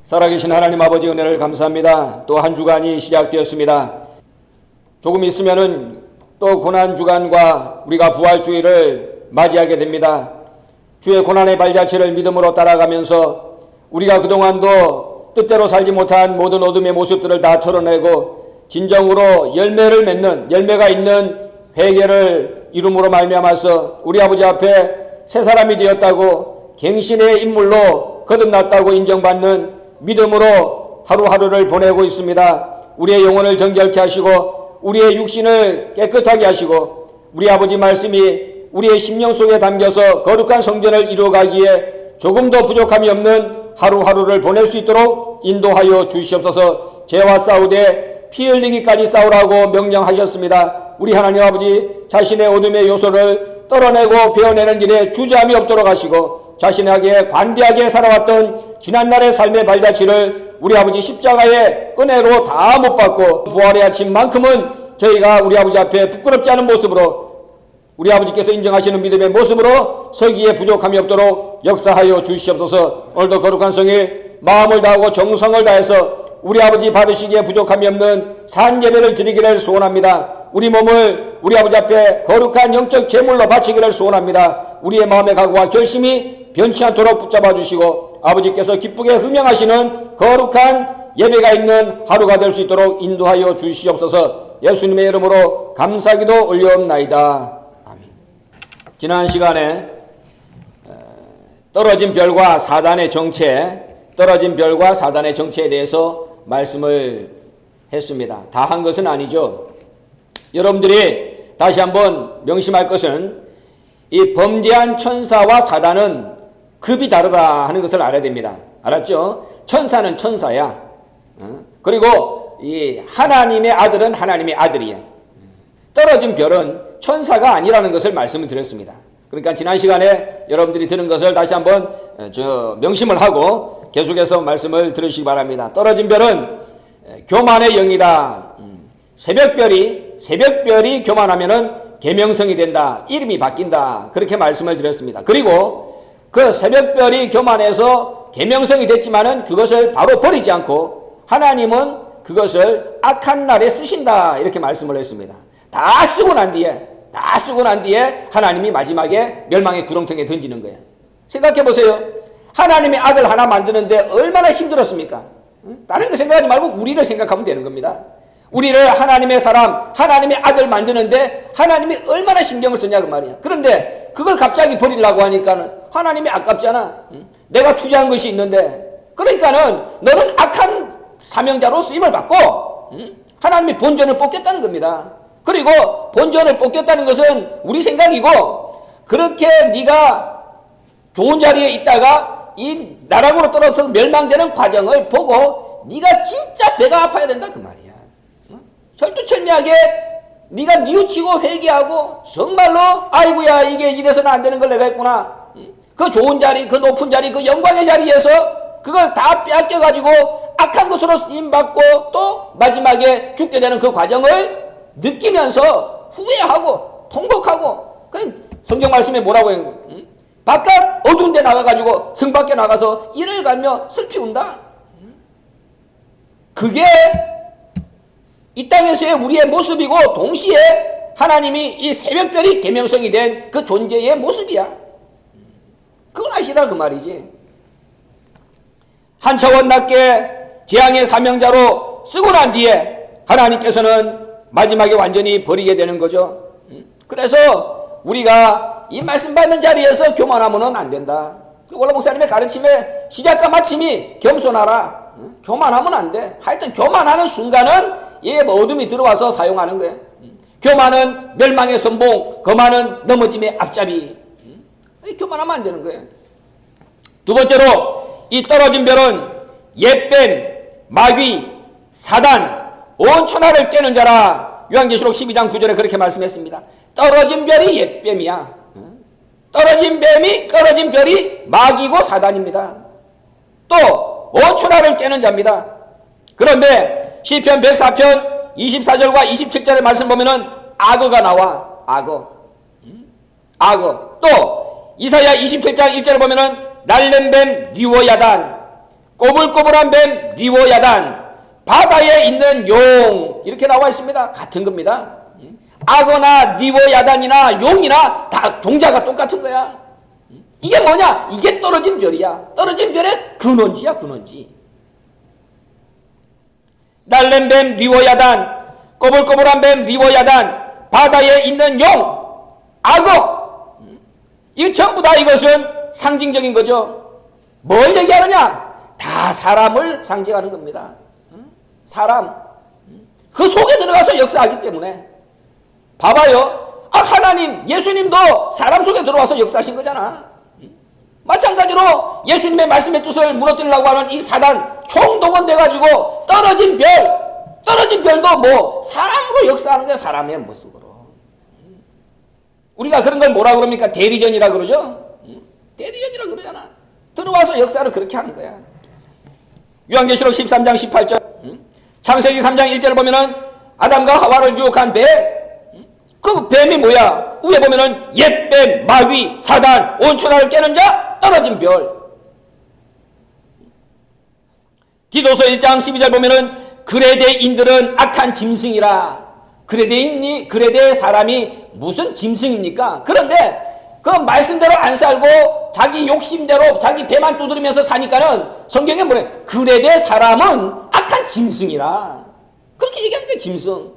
살아계신 하나님 아버지 은혜를 감사합니다. 또 한 주간이 시작되었습니다. 조금 있으면은 또 고난주간과 우리가 부활주의를 맞이하게 됩니다. 주의 고난의 발자취를 믿음으로 따라가면서 우리가 그동안도 뜻대로 살지 못한 모든 어둠의 모습들을 다 털어내고 진정으로 열매를 맺는, 열매가 있는 회개를 이름으로 말미암아서 우리 아버지 앞에 새 사람이 되었다고, 갱신의 인물로 거듭났다고 인정받는 믿음으로 하루하루를 보내고 있습니다. 우리의 영혼을 정결케 하시고 우리의 육신을 깨끗하게 하시고 우리 아버지 말씀이 우리의 심령 속에 담겨서 거룩한 성전을 이루어가기에 조금도 부족함이 없는 하루하루를 보낼 수 있도록 인도하여 주시옵소서. 죄와 싸우되 피 흘리기까지 싸우라고 명령하셨습니다. 우리 하나님 아버지 자신의 어둠의 요소를 떨어내고 베어내는 일에 주저함이 없도록 하시고 자신에게 관대하게 살아왔던 지난날의 삶의 발자취를 우리 아버지 십자가의 은혜로 다 못 받고 부활의 아침만큼은 저희가 우리 아버지 앞에 부끄럽지 않은 모습으로 우리 아버지께서 인정하시는 믿음의 모습으로 서기에 부족함이 없도록 역사하여 주시옵소서. 오늘도 거룩한 성일 마음을 다하고 정성을 다해서 우리 아버지 받으시기에 부족함이 없는 산 예배를 드리기를 소원합니다. 우리 몸을 우리 아버지 앞에 거룩한 영적 제물로 바치기를 소원합니다. 우리의 마음의 각오와 결심이 변치 않도록 붙잡아 주시고 아버지께서 기쁘게 흠양하시는 거룩한 예배가 있는 하루가 될 수 있도록 인도하여 주시옵소서. 예수님의 이름으로 감사기도 올려옵나이다. 아멘. 지난 시간에 떨어진 별과 사단의 정체, 떨어진 별과 사단의 정체에 대해서 말씀을 했습니다. 다 한 것은 아니죠. 여러분들이 다시 한번 명심할 것은 이 범죄한 천사와 사단은 급이 다르다 하는 것을 알아야 됩니다. 알았죠? 천사는 천사야. 그리고 이 하나님의 아들은 하나님의 아들이야. 떨어진 별은 천사가 아니라는 것을 말씀을 드렸습니다. 그러니까 지난 시간에 여러분들이 들은 것을 다시 한번 명심을 하고 계속해서 말씀을 들으시기 바랍니다. 떨어진 별은 교만의 영이다. 새벽별이 교만하면은 계명성이 된다. 이름이 바뀐다. 그렇게 말씀을 드렸습니다. 그리고 그 새벽별이 교만해서 계명성이 됐지만은 그것을 바로 버리지 않고 하나님은 그것을 악한 날에 쓰신다. 이렇게 말씀을 했습니다. 다 쓰고 난 뒤에 하나님이 마지막에 멸망의 구렁텅이에 던지는 거예요. 생각해 보세요. 하나님의 아들 하나 만드는데 얼마나 힘들었습니까? 다른 거 생각하지 말고 우리를 생각하면 되는 겁니다. 우리를 하나님의 사람, 하나님의 아들 만드는데 하나님이 얼마나 신경을 쓰냐고 말이야. 그런데 그걸 갑자기 버리려고 하니까는 하나님이 아깝잖아. 내가 투자한 것이 있는데. 그러니까는 너는 악한 사명자로 쓰임을 받고 하나님이 본전을 뽑겠다는 겁니다. 그리고 본전을 뽑겠다는 것은 우리 생각이고, 그렇게 네가 좋은 자리에 있다가 이 나락으로 떨어져서 멸망되는 과정을 보고 네가 진짜 배가 아파야 된다 그 말이야. 철두철미하게 네가 뉘우치고 회개하고 정말로 아이고야 이게 이래서는 안 되는 걸 내가 했구나. 그 좋은 자리, 그 높은 자리, 그 영광의 자리에서 그걸 다 빼앗겨가지고 악한 것으로 쓰임받고 또 마지막에 죽게 되는 그 과정을 느끼면서 후회하고 통곡하고, 성경 말씀에 뭐라고 해요? 바깥 어두운 데 나가가지고 성 밖에 나가서 이를 갈며 슬피 운다. 그게 이 땅에서의 우리의 모습이고 동시에 하나님이 이 새벽별이 계명성이 된 그 존재의 모습이야. 그걸 아시라 그 말이지. 한 차원 낮게 재앙의 사명자로 쓰고 난 뒤에 하나님께서는 마지막에 완전히 버리게 되는 거죠. 그래서 우리가 이 말씀 받는 자리에서 교만하면 안 된다. 원래 목사님의 가르침의 시작과 마침이 겸손하라. 교만하면 안 돼. 하여튼 교만하는 순간은 이 어둠이 들어와서 사용하는 거예요. 교만은 멸망의 선봉, 거만은 넘어짐의 앞잡이. 교만하면 안 되는 거예요. 두 번째로 이 떨어진 별은 옛뱀, 마귀, 사단, 온 천하를 깨는 자라. 요한계시록 12장 9절에 그렇게 말씀했습니다. 떨어진 별이 옛뱀이야. 떨어진 별이 마귀고 사단입니다. 또 온 천하를 깨는 자입니다. 그런데 시편 104편 24절과 27절의 말씀 보면은 악어가 나와. 악어. 또 이사야 27장 1절에 보면은 날랜뱀 리워야단, 꼬불꼬불한 뱀 리워야단, 바다에 있는 용, 이렇게 나와 있습니다. 같은 겁니다. 악어나 리워야단이나 용이나 다 종자가 똑같은 거야. 이게 뭐냐? 이게 떨어진 별이야. 떨어진 별의 근원지야, 근원지. 날랜 뱀 리워야단, 꼬불꼬불한 뱀 리워야단, 바다에 있는 용, 악어. 이 전부 다 이것은 상징적인 거죠. 뭘 얘기하느냐? 다 사람을 상징하는 겁니다. 사람. 그 속에 들어가서 역사하기 때문에. 봐봐요. 하나님, 예수님도 사람 속에 들어와서 역사하신 거잖아. 마찬가지로 예수님의 말씀의 뜻을 무너뜨리려고 하는 이 사단 총동원돼가지고 떨어진 별도 뭐 사람으로 역사하는 거야. 사람의 모습으로. 우리가 그런 걸 뭐라 그럽니까? 대리전이라 그러죠. 대리전이라 그러잖아. 들어와서 역사를 그렇게 하는 거야. 요한계시록 13장 18절, 창세기 3장 1절을 보면은 아담과 하와를 유혹한 뱀, 그 뱀이 뭐야? 위에 보면은 옛뱀, 마귀, 사단, 온천하를 깨는 자, 떨어진 별. 디도서 1장 12절 보면은 그레데인들은 악한 짐승이라. 그레데 사람이 무슨 짐승입니까? 그런데 그 말씀대로 안 살고 자기 욕심대로 자기 배만 두드리면서 사니까는 성경에 뭐래? 그레데 사람은 악한 짐승이라. 그렇게 얘기하는 게 짐승으로.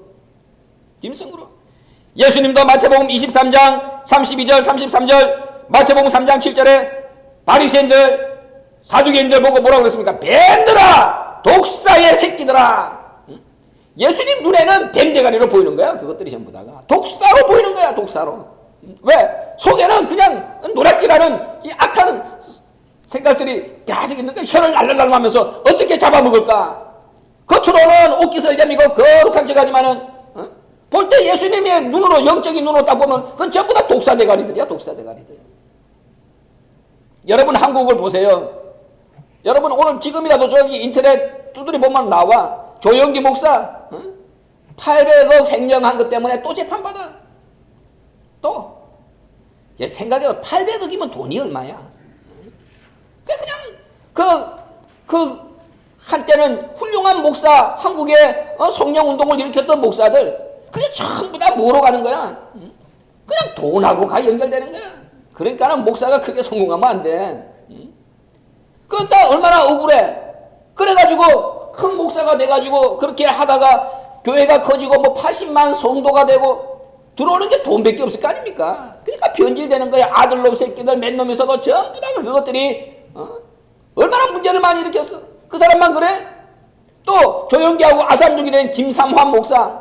예수님도 마태복음 23장 32절 33절, 마태복음 3장 7절에 바리새인들 사두개인들 보고 뭐라고 그랬습니까? 뱀들아, 독사의 새끼들아. 예수님 눈에는 뱀대가리로 보이는 거야. 그것들이 전부 다가 독사로 보이는 거야. 독사로. 왜? 속에는 그냥 노략질하는 이 악한 생각들이 가득 있는 거야. 혀를 날랄랄하면서 어떻게 잡아먹을까? 겉으로는 옷깃설잼이고 거룩한 척하지만은 볼 때 예수님의 눈으로, 영적인 눈으로 딱 보면 그건 전부 다 독사대가리들이야. 독사대가리들. 여러분 한국을 보세요. 여러분 오늘 지금이라도 저기 인터넷 두드려 보면 나와. 조영기 목사 800억 횡령한 것 때문에 또 재판받아. 또 생각해봐. 800억이면 돈이 얼마야? 그냥 한때는 훌륭한 목사, 한국의 성령운동을 일으켰던 목사들, 그게 전부 다 뭐로 가는 거야? 그냥 돈하고 연결되는 거야. 그러니까는 목사가 크게 성공하면 안 돼. 그건 다 얼마나 억울해. 그래가지고 큰 목사가 돼가지고 그렇게 하다가 교회가 커지고 뭐 80만 성도가 되고 들어오는 게 돈밖에 없을 거 아닙니까? 그러니까 변질되는 거야. 아들놈 새끼들, 맨놈에서도 전부 다 그것들이 얼마나 문제를 많이 일으켰어. 그 사람만 그래? 또 조영기하고 아산족이 된 김삼환 목사,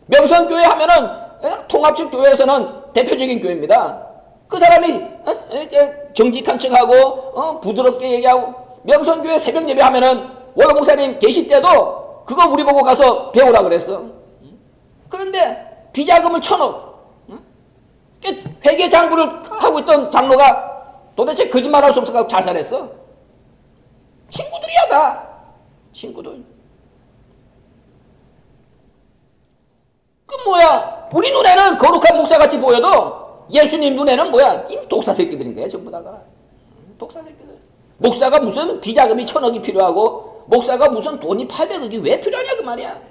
명성교회 하면은 통합측 교회에서는 대표적인 교회입니다. 그 사람이 정직한 척하고 부드럽게 얘기하고, 명성교회 새벽 예배 하면은 원로 목사님 계실 때도 그거 우리 보고 가서 배우라 그랬어. 그런데 비자금을 1,000억, 회계 장부를 하고 있던 장로가 도대체 거짓말할 수 없어서 자살했어. 친구들이야 다. 친구들. 그 뭐야? 우리 눈에는 거룩한 목사같이 보여도 예수님 눈에는 뭐야? 이 독사 새끼들인 거야 전부 다가. 독사 새끼들. 목사가 무슨 비자금이 1,000억이 필요하고 목사가 무슨 돈이 800억이 왜 필요하냐 그 말이야.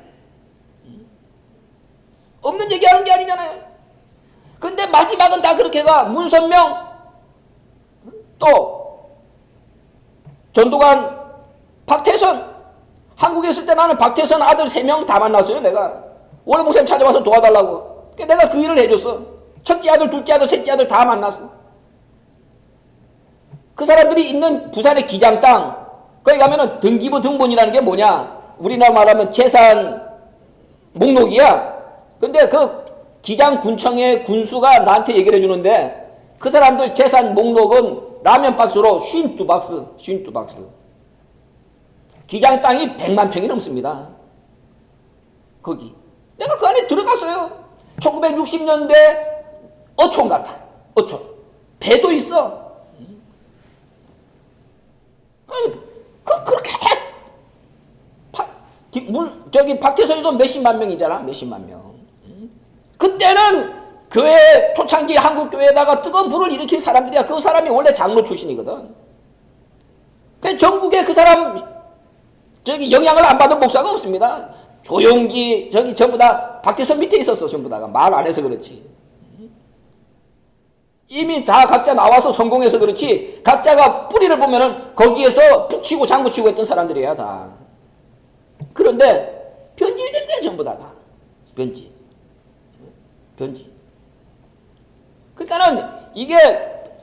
없는 얘기하는 게 아니잖아요. 근데 마지막은 다 그렇게 가. 문선명, 또 전두관, 박태선. 한국에 있을 때 나는 박태선 아들 3명 다 만났어요. 내가 원래 목사님 찾아와서 도와달라고. 내가 그 일을 해줬어. 첫째 아들, 둘째 아들, 셋째 아들 다 만났어. 그 사람들이 있는 부산의 기장 땅, 거기 가면은 등기부 등본이라는 게 뭐냐? 우리나라 말하면 재산 목록이야. 근데 그 기장군청의 군수가 나한테 얘기를 해주는데, 그 사람들 재산 목록은 라면 박스로 52박스, 52박스. 기장 땅이 100만 평이 넘습니다. 거기. 내가 그 안에 들어갔어요. 1960년대 어촌 같아. 어촌. 배도 있어. 그렇게 저기 박태선이도 몇십만 명이잖아. 몇십만 명. 그때는 교회 초창기 한국 교회에다가 뜨거운 불을 일으킨 사람들이야. 그 사람이 원래 장로 출신이거든. 그 전국에 그 사람 영향을 안 받은 목사가 없습니다. 조용기 전부 다 박태선 밑에 있었어. 전부 다가 말 안 해서 그렇지. 이미 다 각자 나와서 성공해서 그렇지, 각자가 뿌리를 보면은 거기에서 북치고 장구치고 했던 사람들이야 다. 그런데 변질된 거야 전부 다가. 변질. 그러니까는 이게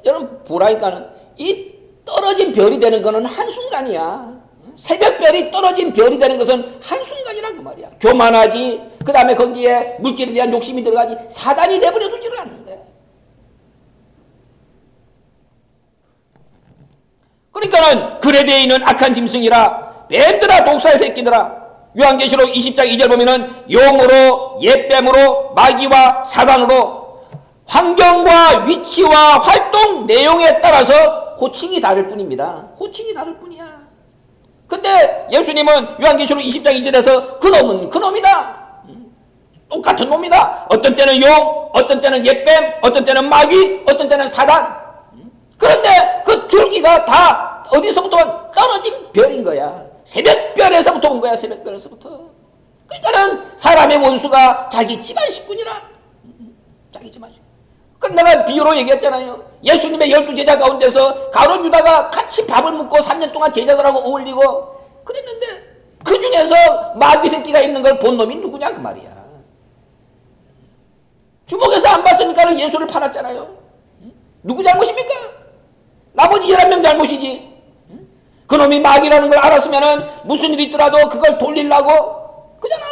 여러분 보라니까는 이 떨어진 별이 되는 거는 한순간이야. 새벽별이 떨어진 별이 되는 것은 한순간이란 그 말이야. 교만하지, 그 다음에 거기에 물질에 대한 욕심이 들어가지, 사단이 내버려 두지를 않는데. 그러니까는 그레데이는 악한 짐승이라, 뱀들아 독사의 새끼들아. 요한계시록 20장 2절 보면은 용으로, 옛뱀으로, 마귀와 사단으로 환경과 위치와 활동 내용에 따라서 호칭이 다를 뿐입니다. 호칭이 다를 뿐이야. 근데 예수님은 요한계시록 20장 2절에서 그놈은 그놈이다. 똑같은 놈이다. 어떤 때는 용, 어떤 때는 옛뱀, 어떤 때는 마귀, 어떤 때는 사단. 그런데 그 줄기가 다 어디서부터 떨어진 별인 거야. 새벽별에서부터 온 거야. 새벽별에서부터. 그러니까는 사람의 원수가 자기 집안 식구니라. 자기 집안 식구. 그럼 내가 비유로 얘기했잖아요. 예수님의 12제자 가운데서 가룟 유다가 같이 밥을 먹고 3년 동안 제자들하고 어울리고 그랬는데 그 중에서 마귀 새끼가 있는 걸 본 놈이 누구냐 그 말이야. 주목해서 안 봤으니까 예수를 팔았잖아요. 누구 잘못입니까? 나머지 11명 잘못이지. 그놈이 마귀라는 걸 알았으면 무슨 일이 있더라도 그걸 돌리려고 그잖아.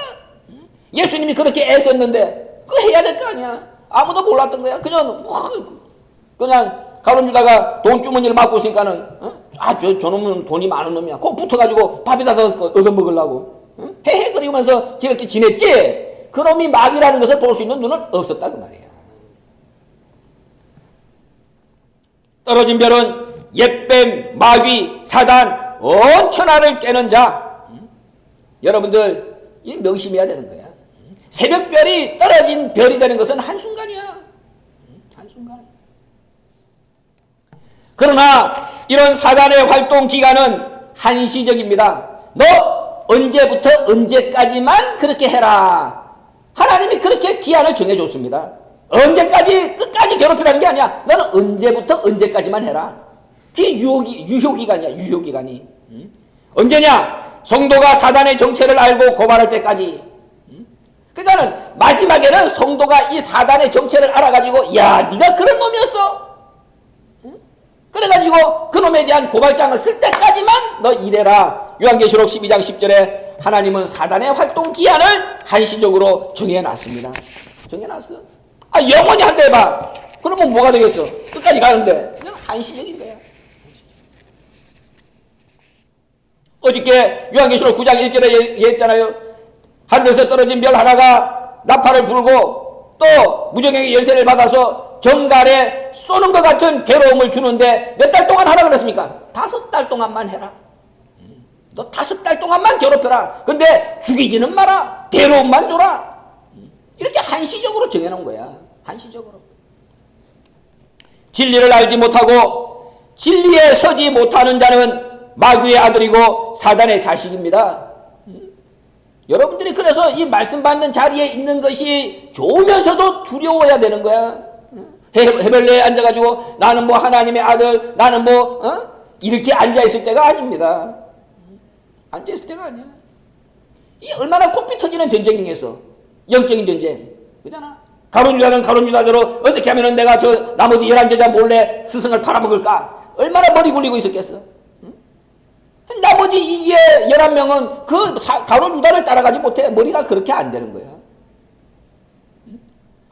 예수님이 그렇게 애썼는데 그거 해야 될 거 아니야. 아무도 몰랐던 거야. 그냥 가룟 유다가 돈 주머니를 맡고 있으니까는 저 놈은 돈이 많은 놈이야. 꼭 붙어가지고 밥에다 얻어먹으려고 헤헤거리면서 저렇게 지냈지. 그놈이 마귀라는 것을 볼 수 있는 눈은 없었다 그 말이야. 떨어진 별은 옛뱀, 마귀, 사단, 온 천하를 깨는 자. 여러분들 이 명심해야 되는 거야. 새벽별이 떨어진 별이 되는 것은 한순간이야. 한순간. 그러나 이런 사단의 활동 기간은 한시적입니다. 너 언제부터 언제까지만 그렇게 해라. 하나님이 그렇게 기한을 정해줬습니다. 언제까지 끝까지 괴롭히라는 게 아니야. 너는 언제부터 언제까지만 해라. 그게 유효기간이야. 유효기간이. 언제냐? 성도가 사단의 정체를 알고 고발할 때까지. 그러니까는 마지막에는 성도가 이 사단의 정체를 알아가지고 야 네가 그런 놈이었어. 그래가지고 그놈에 대한 고발장을 쓸 때까지만 너 이래라. 요한계시록 12장 10절에 하나님은 사단의 활동 기한을 한시적으로 정해놨습니다. 정해놨어. 영원히 한다 해봐. 그러면 뭐가 되겠어? 끝까지 가는데 그냥 한시적인 거야. 어저께 요한계시록 9장 1절에 얘기했잖아요. 하늘에서 떨어진 별 하나가 나팔을 불고 또 무정행의 열쇠를 받아서 정갈에 쏘는 것 같은 괴로움을 주는데 몇 달 동안 하라 그랬습니까? 5달 동안만 해라. 너 5달 동안만 괴롭혀라. 근데 죽이지는 마라. 괴로움만 줘라. 이렇게 한시적으로 정해놓은 거야. 한시적으로. 진리를 알지 못하고 진리에 서지 못하는 자는 마귀의 아들이고 사단의 자식입니다. 여러분들이 그래서 이 말씀 받는 자리에 있는 것이 좋으면서도 두려워야 되는 거야. 해변대에 앉아가지고 나는 뭐 하나님의 아들, 나는 뭐 이렇게 앉아있을 때가 아닙니다. 앉아있을 때가 아니야. 이 얼마나 코피 터지는 전쟁이겠어. 영적인 전쟁. 그잖아. 가룟 유다는 가룟 유다대로 어떻게 하면 내가 저 나머지 11제자 몰래 스승을 팔아먹을까. 얼마나 머리 굴리고 있었겠어. 나머지 이게 11명은 그 가룟 유다를 따라가지 못해. 머리가 그렇게 안 되는 거야.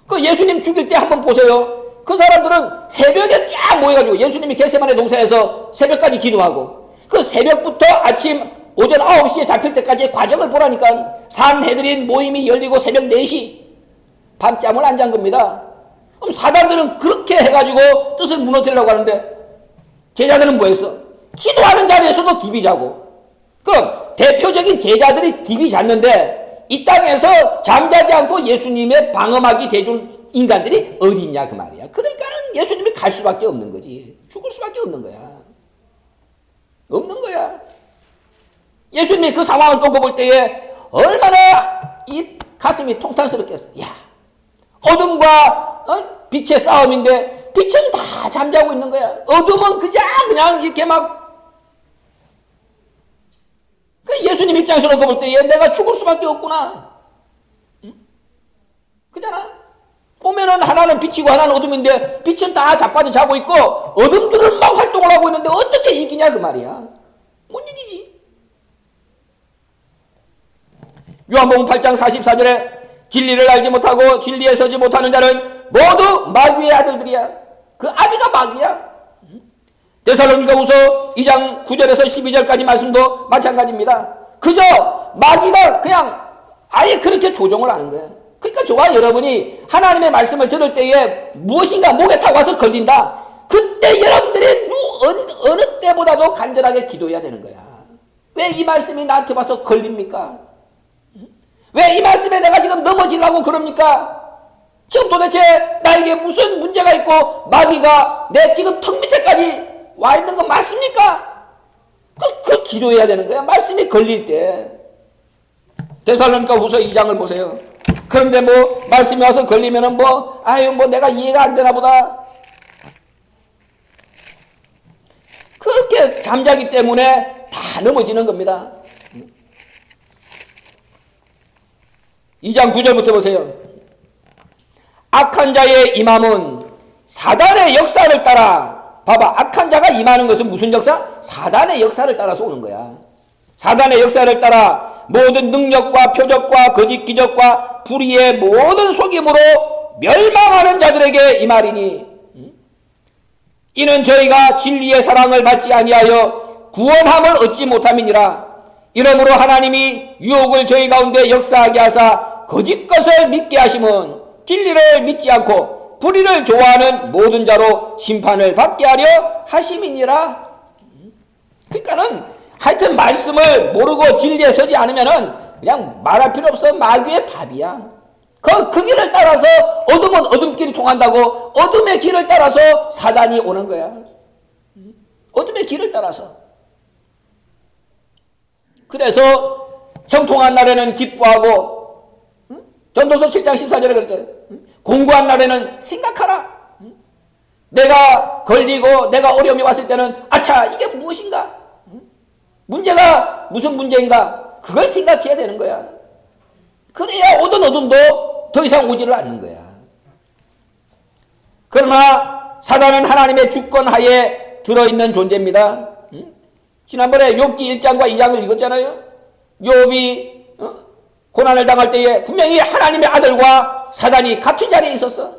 그 예수님 죽일 때 한번 보세요. 그 사람들은 새벽에 쫙 모여가지고 예수님이 겟세마네 동산에서 새벽까지 기도하고 그 새벽부터 아침 오전 9시에 잡힐 때까지의 과정을 보라니까. 산헤드린 모임이 열리고 새벽 4시 밤잠을 안 잔 겁니다. 그럼 사단들은 그렇게 해가지고 뜻을 무너뜨리려고 하는데 제자들은 뭐 했어? 기도하는 자리에서도 디비 자고. 그럼 대표적인 제자들이 디비 잤는데 이 땅에서 잠자지 않고 예수님의 방어막이 돼준 인간들이 어디 있냐 그 말이야. 그러니까는 예수님이 갈 수밖에 없는 거지. 죽을 수밖에 없는 거야. 없는 거야. 예수님이 그 상황을 놓고 볼 때에 얼마나 이 가슴이 통탄스럽겠어. 야, 어둠과 빛의 싸움인데 빛은 다 잠자고 있는 거야. 어둠은 그냥 이렇게 막. 예수님 입장에서 놓고 볼 때에 내가 죽을 수밖에 없구나. 응? 그잖아. 보면은 하나는 빛이고 하나는 어둠인데 빛은 다 자빠져 자고 있고 어둠들은 막 활동을 하고 있는데 어떻게 이기냐 그 말이야. 못 이기지. 요한복음 8장 44절에 진리를 알지 못하고 진리에 서지 못하는 자는 모두 마귀의 아들들이야. 그 아비가 마귀야. 데살로니가후서 2장 9절에서 12절까지 말씀도 마찬가지입니다. 그저 마귀가 그냥 아예 그렇게 조종을 하는 거야. 그러니까 저와 여러분이 하나님의 말씀을 들을 때에 무엇인가 목에 타고 와서 걸린다. 그때 여러분들이 어느 때보다도 간절하게 기도해야 되는 거야. 왜 이 말씀이 나한테 와서 걸립니까? 왜 이 말씀에 내가 지금 넘어지려고 그럽니까? 지금 도대체 나에게 무슨 문제가 있고 마귀가 내 지금 턱 밑에까지 와 있는 거 맞습니까? 그 기도해야 되는 거야. 말씀이 걸릴 때. 데살로니가후서 2장을 보세요. 그런데 뭐 말씀이 와서 걸리면은 뭐 내가 이해가 안 되나 보다. 그렇게 잠자기 때문에 다 넘어지는 겁니다. 2장 9절부터 보세요. 악한 자의 임함은 사단의 역사를 따라. 봐봐, 악한 자가 임하는 것은 무슨 역사? 사단의 역사를 따라서 오는 거야. 사단의 역사를 따라 모든 능력과 표적과 거짓 기적과 불의의 모든 속임으로 멸망하는 자들에게 임하리니 이는 저희가 진리의 사랑을 받지 아니하여 구원함을 얻지 못함이니라. 이러므로 하나님이 유혹을 저희 가운데 역사하게 하사 거짓 것을 믿게 하심은 진리를 믿지 않고 불의를 좋아하는 모든 자로 심판을 받게 하려 하심이니라. 그러니까는 하여튼 말씀을 모르고 진리에 서지 않으면은 그냥 말할 필요 없어. 마귀의 밥이야. 그 길을 따라서 어둠은 어둠길이 통한다고 어둠의 길을 따라서 사단이 오는 거야. 어둠의 길을 따라서. 그래서 형통한 날에는 기뻐하고 전도서 7장 14절에 그랬잖아요. 공고한 날에는 생각하라. 내가 걸리고 내가 어려움이 왔을 때는 아차 이게 무엇인가? 문제가 무슨 문제인가? 그걸 생각해야 되는 거야. 그래야 오던 어둠도 더 이상 오지를 않는 거야. 그러나 사단은 하나님의 주권 하에 들어있는 존재입니다. 지난번에 욥기 1장과 2장을 읽었잖아요. 욥이 고난을 당할 때에 분명히 하나님의 아들과 사단이 같은 자리에 있었어.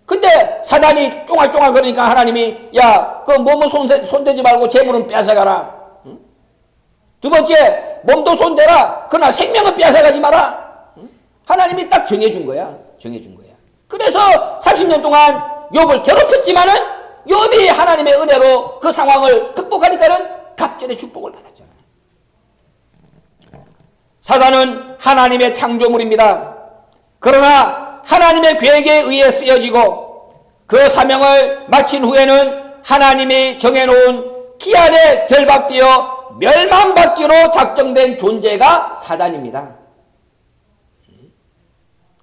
근데 사단이 쫑알쫑알 그러니까 하나님이 야, 그 몸은 손대지 말고 재물은 빼앗아가라. 두 번째, 몸도 손대라. 그러나 생명은 빼앗아가지 마라. 하나님이 딱 정해준 거야. 정해준 거야. 그래서 30년 동안 욥을 괴롭혔지만은 욥이 하나님의 은혜로 그 상황을 극복하니까는 갑절의 축복을 받았잖아요. 사단은 하나님의 창조물입니다. 그러나 하나님의 계획에 의해 쓰여지고 그 사명을 마친 후에는 하나님이 정해놓은 기한에 결박되어 멸망받기로 작정된 존재가 사단입니다.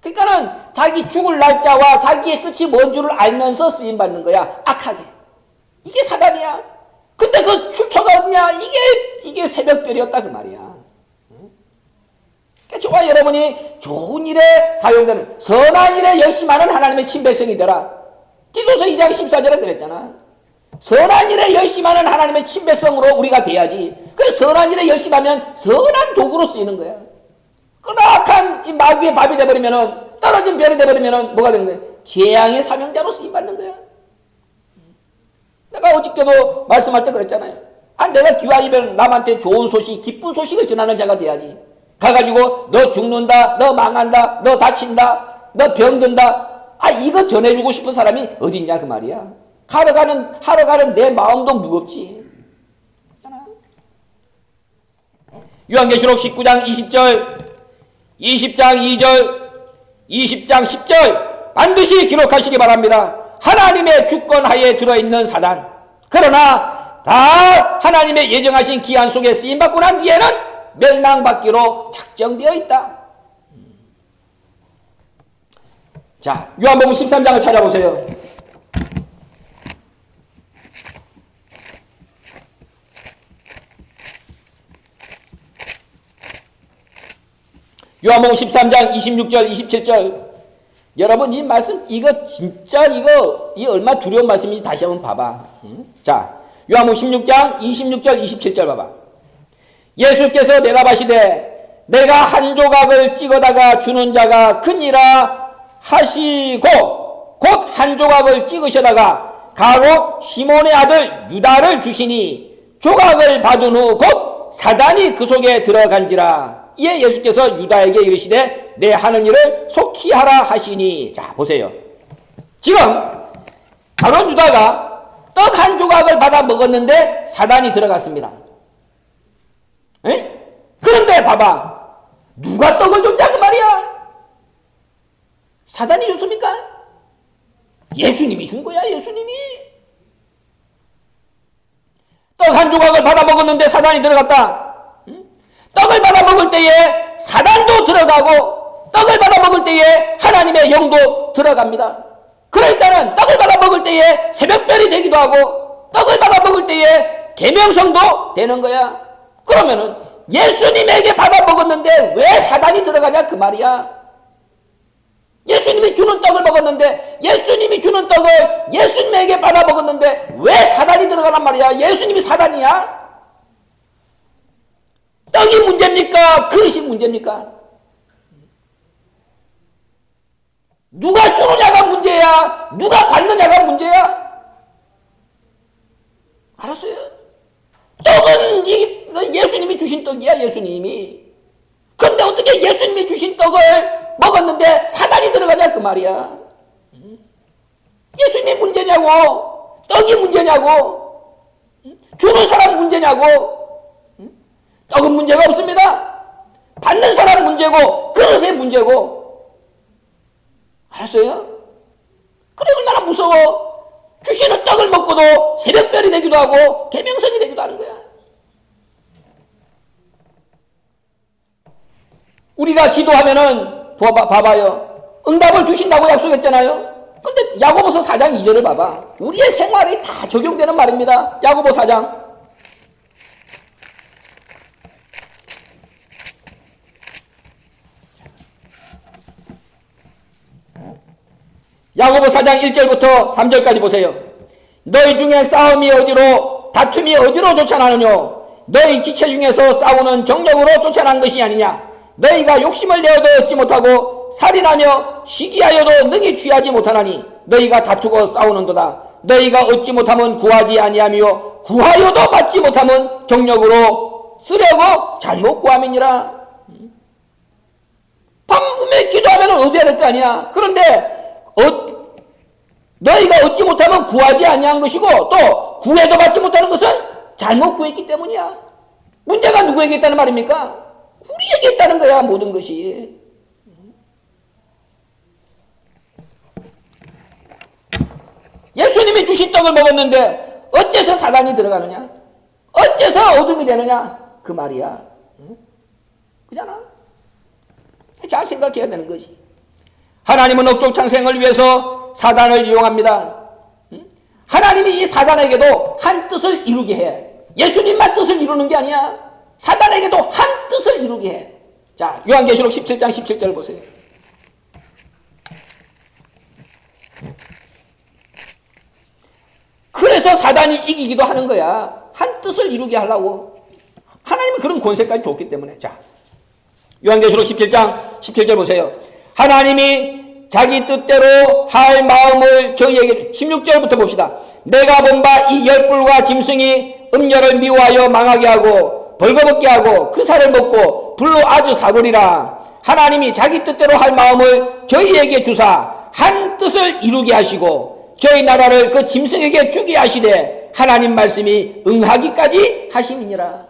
그러니까는 자기 죽을 날짜와 자기의 끝이 뭔 줄을 알면서 쓰임받는 거야. 악하게. 이게 사단이야. 근데 그 출처가 어디냐? 이게 새벽별이었다 그 말이야. 그러니까 저와 여러분이 좋은 일에 사용되는 선한 일에 열심하는 하나님의 친백성이 되라. 디도서 2장 14절에 그랬잖아. 선한 일에 열심하는 하나님의 친백성으로 우리가 돼야지. 그래서 선한 일에 열심하면 선한 도구로 쓰이는 거야. 그러나 악한 이 마귀의 밥이 돼버리면은 떨어진 별이 돼버리면은 뭐가 되는 거야? 재앙의 사명자로 쓰임받는 거야. 내가 어저께도 말씀할 때 그랬잖아요. 내가 기왕이면 남한테 좋은 소식, 기쁜 소식을 전하는 자가 돼야지. 가가지고 너 죽는다, 너 망한다, 너 다친다, 너 병든다. 이거 전해주고 싶은 사람이 어딨냐 그 말이야. 하러 가는 내 마음도 무겁지. 요한계시록 19장 20절, 20장 2절, 20장 10절 반드시 기록하시기 바랍니다. 하나님의 주권 하에 들어있는 사단. 그러나 다 하나님의 예정하신 기한 속에 쓰임받고 난 뒤에는 멸망받기로 작정되어 있다. 자, 요한복음 13장을 찾아보세요. 요한복음 13장 26절 27절. 여러분 이 말씀 이거 진짜 이 얼마 두려운 말씀인지 다시 한번 봐봐. 자, 요한복음 16장 26절 27절 봐봐. 예수께서 대답하시되 내가 한 조각을 찍어다가 주는 자가 크니라 하시고 곧 한 조각을 찍으셔다가 가롯 시몬의 아들 유다를 주시니 조각을 받은 후 곧 사단이 그 속에 들어간지라. 이에 예수께서 유다에게 이르시되 내 하는 일을 속히 하라 하시니. 자, 보세요. 지금 가롯 유다가 떡 한 조각을 받아 먹었는데 사단이 들어갔습니다. 에? 그런데 봐봐, 누가 떡을 줬냐 그 말이야. 사단이 줬습니까? 예수님이 준 거야. 예수님이 떡 한 조각을 받아 먹었는데 사단이 들어갔다. 떡을 받아 먹을 때에 사단도 들어가고 떡을 받아 먹을 때에 하나님의 영도 들어갑니다. 그러니까는 떡을 받아 먹을 때에 새벽별이 되기도 하고 떡을 받아 먹을 때에 계명성도 되는 거야. 그러면은 예수님에게 받아 먹었는데 왜 사단이 들어가냐 그 말이야. 예수님이 주는 떡을 먹었는데, 예수님이 주는 떡을 예수님에게 받아 먹었는데 왜 사단이 들어가란 말이야. 예수님이 사단이야? 떡이 문제입니까? 그릇이 문제입니까? 누가 주느냐가 문제야? 누가 받느냐가 문제야? 알았어요? 떡은 예수님이 주신 떡이야. 예수님이. 그런데 어떻게 예수님이 주신 떡을 먹었는데 사단이 들어가냐 그 말이야. 예수님이 문제냐고? 떡이 문제냐고? 주는 사람 문제냐고? 떡은 문제가 없습니다. 받는 사람 문제고 그릇의 문제고. 알았어요? 그래 얼마나 무서워. 주시는 떡을 먹고도 새벽별이 되기도 하고 계명성이 되기도 하는 거야. 우리가 기도하면은 봐봐요. 응답을 주신다고 약속했잖아요. 근데 야고보서 4장 2절을 봐봐. 우리의 생활에 다 적용되는 말입니다. 야고보 4장. 야고보 4장 1절부터 3절까지 보세요. 너희 중에 싸움이 어디로 다툼이 어디로 쫓아나느냐. 너희 지체 중에서 싸우는 정력으로 쫓아난 것이 아니냐. 너희가 욕심을 내어도 얻지 못하고 살인하며 시기하여도 능히 취하지 못하나니 너희가 다투고 싸우는도다. 너희가 얻지 못하면 구하지 아니하며 구하여도 받지 못하면 정력으로 쓰려고 잘못 구함이니라. 밤에 기도하면 얻어야 될 거 아니야. 그런데 너희가 얻지 못하면 구하지 아니한 것이고 또 구해도 받지 못하는 것은 잘못 구했기 때문이야. 문제가 누구에게 있다는 말입니까? 우리에게 있다는 거야. 모든 것이. 예수님이 주신 떡을 먹었는데 어째서 사단이 들어가느냐? 어째서 어둠이 되느냐? 그 말이야. 그잖아. 잘 생각해야 되는 거지. 하나님은 억족창생을 위해서 사단을 이용합니다. 하나님이 이 사단에게도 한 뜻을 이루게 해. 예수님만 뜻을 이루는 게 아니야. 사단에게도 한 뜻을 이루게 해. 자, 요한계시록 17장 17절 보세요. 그래서 사단이 이기기도 하는 거야. 한 뜻을 이루게 하려고. 하나님은 그런 권세까지 줬기 때문에. 자, 요한계시록 17장 17절 보세요. 하나님이 자기 뜻대로 할 마음을 저희에게 16절부터 봅시다. 내가 본 바 이 열불과 짐승이 음녀를 미워하여 망하게 하고 벌거벗게 하고 그 살을 먹고 불로 아주 사버리라. 하나님이 자기 뜻대로 할 마음을 저희에게 주사 한 뜻을 이루게 하시고 저희 나라를 그 짐승에게 주게 하시되 하나님 말씀이 응하기까지 하심이니라.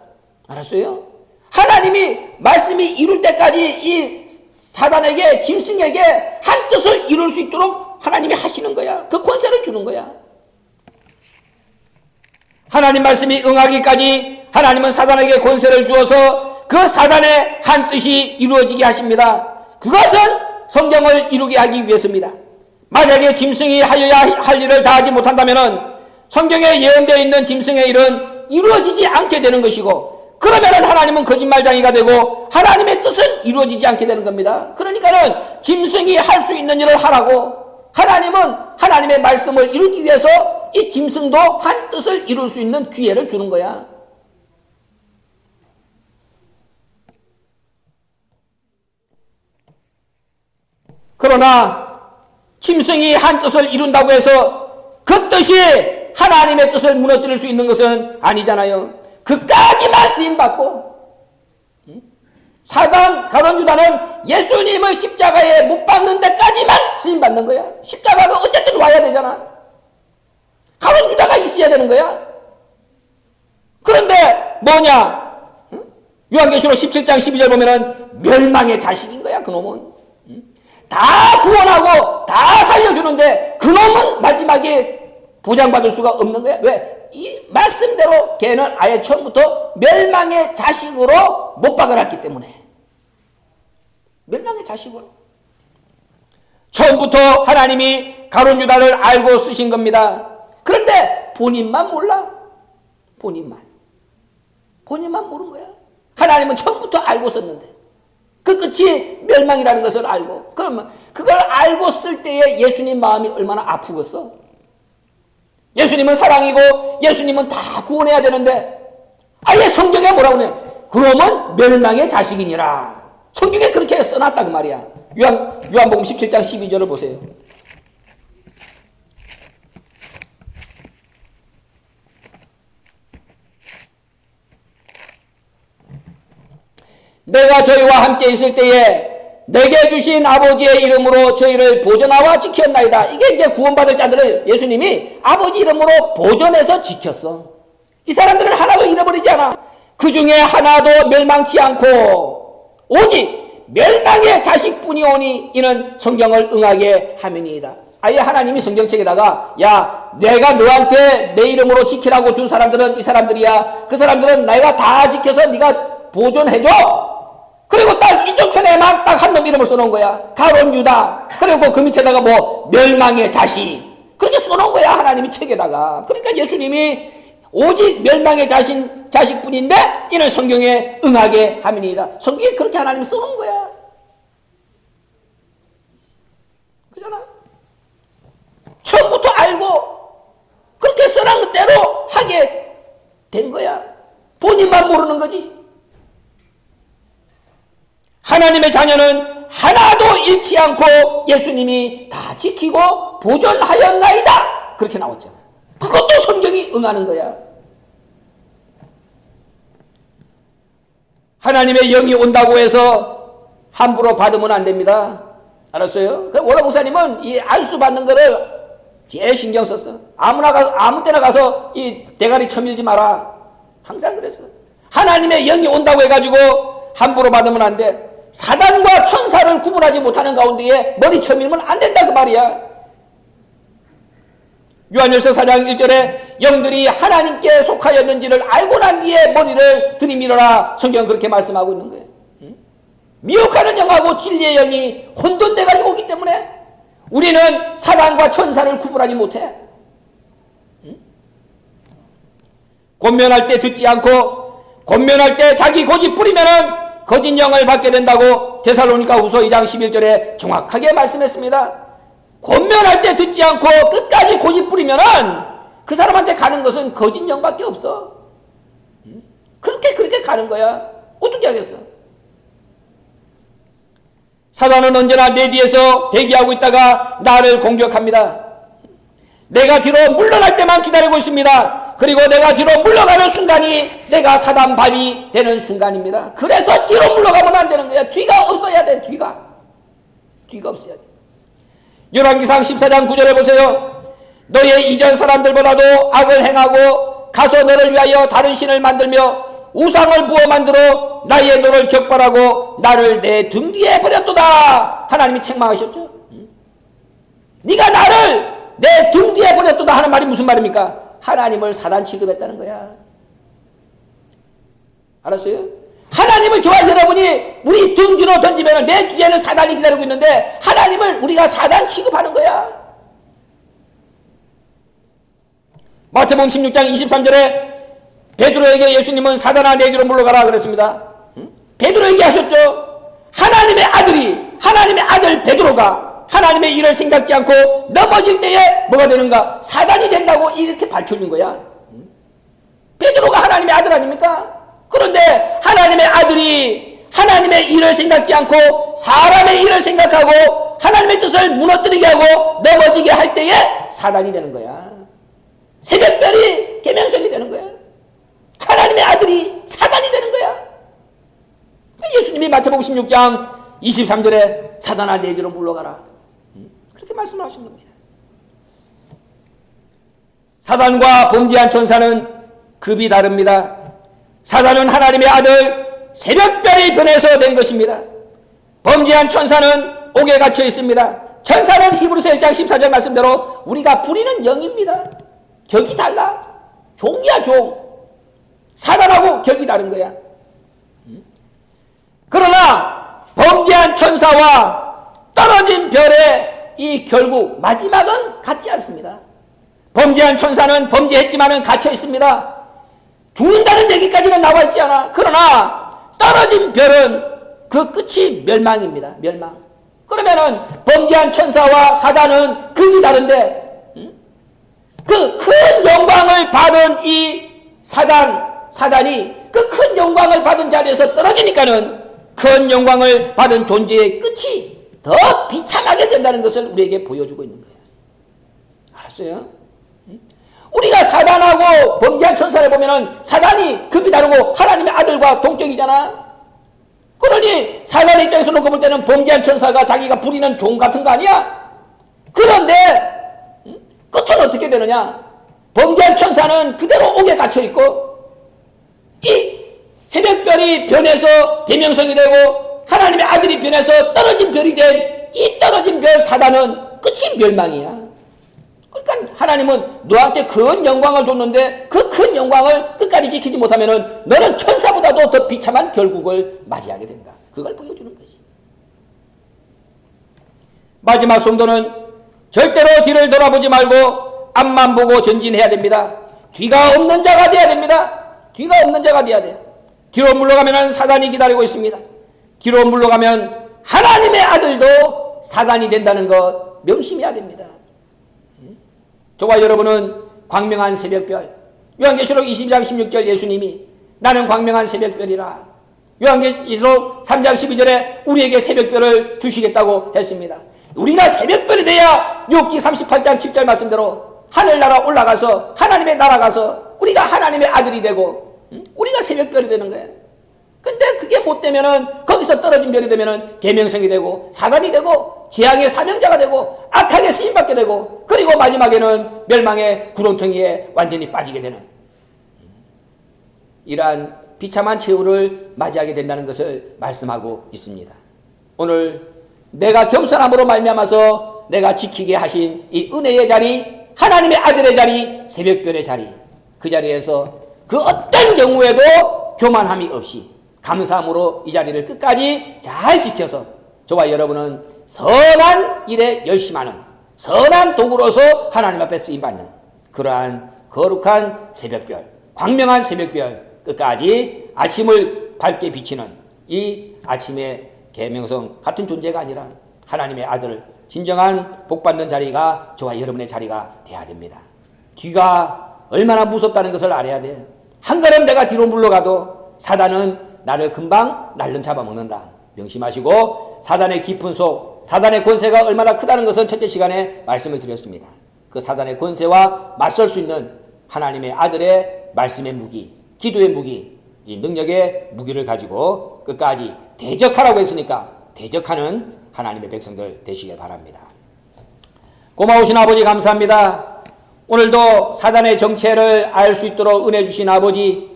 알았어요? 하나님이 말씀이 이룰 때까지 이 사단에게 짐승에게 한 뜻을 이룰 수 있도록 하나님이 하시는 거야. 그 권세를 주는 거야. 하나님 말씀이 응하기까지 하나님은 사단에게 권세를 주어서 그 사단의 한 뜻이 이루어지게 하십니다. 그것은 성경을 이루게 하기 위해서입니다. 만약에 짐승이 하여야 할 일을 다하지 못한다면 성경에 예언되어 있는 짐승의 일은 이루어지지 않게 되는 것이고, 그러면 하나님은 거짓말장이가 되고 하나님의 뜻은 이루어지지 않게 되는 겁니다. 그러니까는 짐승이 할 수 있는 일을 하라고, 하나님은 하나님의 말씀을 이루기 위해서 이 짐승도 한 뜻을 이룰 수 있는 기회를 주는 거야. 그러나 짐승이 한 뜻을 이룬다고 해서 그 뜻이 하나님의 뜻을 무너뜨릴 수 있는 것은 아니잖아요. 그까지만 쓰임받고, 사단 가룟 유다는 예수님을 십자가에 못 박는 데까지만 쓰임받는 거야. 십자가가 어쨌든 와야 되잖아. 가룟 유다가 있어야 되는 거야. 그런데 뭐냐? 요한계시록 17장 12절 보면은 멸망의 자식인 거야. 그놈은 다 구원하고 다 살려주는데 그놈은 마지막에 보장받을 수가 없는 거야. 왜? 이 말씀대로 걔는 아예 처음부터 멸망의 자식으로 못 박아놨기 때문에. 멸망의 자식으로. 처음부터 하나님이 가룟 유다를 알고 쓰신 겁니다. 그런데 본인만 몰라. 본인만 모르는 거야. 하나님은 처음부터 알고 썼는데 그 끝이 멸망이라는 것을 알고, 그러면 그걸 알고 쓸 때에 예수님 마음이 얼마나 아프겠어. 예수님은 사랑이고 예수님은 다 구원해야 되는데 아예 성경에 뭐라고 그래? 그러면 멸망의 자식이니라. 성경에 그렇게 써놨다 그 말이야. 요한복음 17장 12절을 보세요. 내가 저희와 함께 있을 때에 내게 주신 아버지의 이름으로 저희를 보존하와 지켰나이다. 이게 이제 구원받을 자들을 예수님이 아버지 이름으로 보존해서 지켰어. 이 사람들은 하나도 잃어버리지 않아. 그 중에 하나도 멸망치 않고 오직 멸망의 자식뿐이오니 이는 성경을 응하게 함이니이다. 아예 하나님이 성경책에다가 야, 내가 너한테 내 이름으로 지키라고 준 사람들은 이 사람들이야. 그 사람들은 내가 다 지켜서 네가 보존해줘. 그리고 딱 이쪽 편에만 딱 한 놈 이름을 써놓은 거야. 가룟 유다. 그리고 그 밑에다가 뭐 멸망의 자식. 그렇게 써놓은 거야. 하나님이 책에다가. 그러니까 예수님이 오직 멸망의 자식뿐인데 이는 성경에 응하게 함이니이다. 성경에 그렇게 하나님이 써놓은 거야. 그잖아. 처음부터 알고 그렇게 써놓은 대로 하게 된 거야. 본인만 모르는 거지. 하나님의 자녀는 하나도 잃지 않고 예수님이 다 지키고 보존하였나이다. 그렇게 나왔잖아. 그것도 성경이 응하는 거야. 하나님의 영이 온다고 해서 함부로 받으면 안 됩니다. 알았어요? 원래 목사님은 이 안수 받는 거를 제일 신경 썼어. 아무 때나 가서 이 대가리 쳐밀지 마라. 항상 그랬어. 하나님의 영이 온다고 해가지고 함부로 받으면 안 돼. 사단과 천사를 구분하지 못하는 가운데에 머리 쳐밀면 안 된다 그 말이야. 요한일서 4장 1절에 영들이 하나님께 속하였는지를 알고 난 뒤에 머리를 들이밀어라. 성경은 그렇게 말씀하고 있는 거예요. 미혹하는 영하고 진리의 영이 혼돈돼가지고 오기 때문에 우리는 사단과 천사를 구분하지 못해. 권면할 때 듣지 않고 권면할 때 자기 고집 부리면은 거짓 영을 받게 된다고 데살로니가 후서 2장 11절에 정확하게 말씀했습니다. 권면할 때 듣지 않고 끝까지 고집 부리면은 그 사람한테 가는 것은 거짓 영밖에 없어. 그렇게 가는 거야. 어떻게 하겠어? 사단은 언제나 내 뒤에서 대기하고 있다가 나를 공격합니다. 내가 뒤로 물러날 때만 기다리고 있습니다. 그리고 내가 뒤로 물러가는 순간이 내가 사단 밥이 되는 순간입니다. 그래서 뒤로 물러가면 안 되는 거야. 뒤가 없어야 돼. 뒤가 없어야 돼. 열왕기상 14장 9절에 보세요. 너의 이전 사람들보다도 악을 행하고 가서 너를 위하여 다른 신을 만들며 우상을 부어 만들어 나의 노를 격발하고 나를 내 등 뒤에 버렸도다. 하나님이 책망하셨죠. 네가 나를 내 등 뒤에 버렸도다 하는 말이 무슨 말입니까? 하나님을 사단 취급했다는 거야. 알았어요? 하나님을 좋아할 여러분이 우리 등 뒤로 던지면 내 뒤에는 사단이 기다리고 있는데 하나님을 우리가 사단 취급하는 거야. 마태복음 16장 23절에 베드로에게 예수님은 사단아 내 뒤로 물러가라 그랬습니다. 베드로에게 하셨죠. 하나님의 아들 베드로가 하나님의 일을 생각지 않고 넘어질 때에 뭐가 되는가? 사단이 된다고 이렇게 밝혀준 거야. 베드로가 하나님의 아들 아닙니까? 그런데 하나님의 아들이 하나님의 일을 생각지 않고 사람의 일을 생각하고 하나님의 뜻을 무너뜨리게 하고 넘어지게 할 때에 사단이 되는 거야. 새벽별이 계명성이 되는 거야. 하나님의 아들이 사단이 되는 거야. 예수님이 마태복음 16장 23절에 사단아 내 뒤로 물러가라 그렇게 말씀을 하신 겁니다. 사단과 범죄한 천사는 급이 다릅니다. 사단은 하나님의 아들 새벽별이 변해서 된 것입니다. 범죄한 천사는 옥에 갇혀 있습니다. 천사는 히브리서 1장 14절 말씀대로 우리가 부리는 영입니다. 격이 달라. 종이야 종. 사단하고 격이 다른 거야. 그러나 범죄한 천사와 떨어진 별의 이 결국 마지막은 같지 않습니다. 범죄한 천사는 범죄했지만은 갇혀 있습니다. 죽는다는 얘기까지는 나와 있지 않아. 그러나 떨어진 별은 그 끝이 멸망입니다. 멸망. 그러면은 범죄한 천사와 사단은 급이 다른데 그 큰 영광을 받은 이 사단이 그 큰 영광을 받은 자리에서 떨어지니까는 큰 영광을 받은 존재의 끝이 더 비참하게 된다는 것을 우리에게 보여주고 있는 거예요. 알았어요? 우리가 사단하고 범죄한 천사를 보면은 사단이 급이 다르고 하나님의 아들과 동격이잖아. 그러니 사단의 입장에서 놓고 볼 때는 범죄한 천사가 자기가 부리는 종 같은 거 아니야? 그런데 끝은 어떻게 되느냐? 범죄한 천사는 그대로 옥에 갇혀 있고 이 새벽별이 변해서 대명성이 되고 하나님의 아들이 변해서 떨어진 별이 된 이 떨어진 별 사단은 끝이 멸망이야. 그러니까 하나님은 너한테 큰 영광을 줬는데 그 큰 영광을 끝까지 지키지 못하면은 너는 천사보다도 더 비참한 결국을 맞이하게 된다. 그걸 보여주는 거지. 마지막 성도는 절대로 뒤를 돌아보지 말고 앞만 보고 전진해야 됩니다. 뒤가 없는 자가 돼야 됩니다. 뒤가 없는 자가 돼야 돼요. 뒤로 물러가면 사단이 기다리고 있습니다. 뒤로 물러가면 하나님의 아들도 사단이 된다는 것 명심해야 됩니다. 저와 여러분은 광명한 새벽별, 요한계시록 22장 16절 예수님이 나는 광명한 새벽별이라 요한계시록 3장 12절에 우리에게 새벽별을 주시겠다고 했습니다. 우리가 새벽별이 돼야 욥기 38장 10절 말씀대로 하늘나라 올라가서 하나님의 나라 가서 우리가 하나님의 아들이 되고 우리가 새벽별이 되는 거예요. 근데 그게 못 되면은 거기서 떨어진 별이 되면은 계명성이 되고 사단이 되고 재앙의 사명자가 되고 악하게 쓰임받게 되고 그리고 마지막에는 멸망의 구렁텅이에 완전히 빠지게 되는 이러한 비참한 최후를 맞이하게 된다는 것을 말씀하고 있습니다. 오늘 내가 겸손함으로 말미암아서 내가 지키게 하신 이 은혜의 자리, 하나님의 아들의 자리, 새벽별의 자리, 그 자리에서 그 어떤 경우에도 교만함이 없이 감사함으로 이 자리를 끝까지 잘 지켜서 저와 여러분은 선한 일에 열심하는 선한 도구로서 하나님 앞에 쓰임받는 그러한 거룩한 새벽별, 광명한 새벽별, 끝까지 아침을 밝게 비치는 이 아침의 계명성 같은 존재가 아니라 하나님의 아들, 진정한 복받는 자리가 저와 여러분의 자리가 돼야 됩니다. 뒤가 얼마나 무섭다는 것을 알아야 돼. 한 걸음 내가 뒤로 물러가도 사단은 나를 금방 날름 잡아먹는다. 명심하시고 사단의 깊은 속, 사단의 권세가 얼마나 크다는 것은 첫째 시간에 말씀을 드렸습니다. 그 사단의 권세와 맞설 수 있는 하나님의 아들의 말씀의 무기, 기도의 무기, 이 능력의 무기를 가지고 끝까지 대적하라고 했으니까 대적하는 하나님의 백성들 되시길 바랍니다. 고마우신 아버지 감사합니다. 오늘도 사단의 정체를 알 수 있도록 은혜 주신 아버지,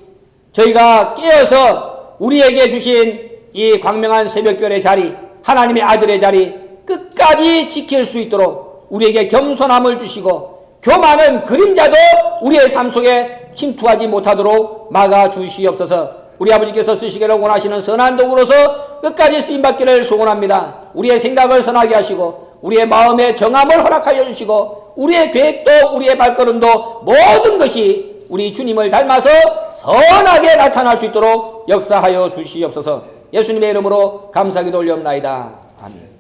저희가 깨어서 우리에게 주신 이 광명한 새벽별의 자리, 하나님의 아들의 자리 끝까지 지킬 수 있도록 우리에게 겸손함을 주시고 교만은 그림자도 우리의 삶 속에 침투하지 못하도록 막아 주시옵소서. 우리 아버지께서 쓰시기를 원하시는 선한 도구로서 끝까지 쓰임받기를 소원합니다. 우리의 생각을 선하게 하시고 우리의 마음의 정함을 허락하여 주시고 우리의 계획도 우리의 발걸음도 모든 것이 우리 주님을 닮아서 선하게 나타날 수 있도록 역사하여 주시옵소서. 예수님의 이름으로 감사기도 올려옵나이다. 아멘.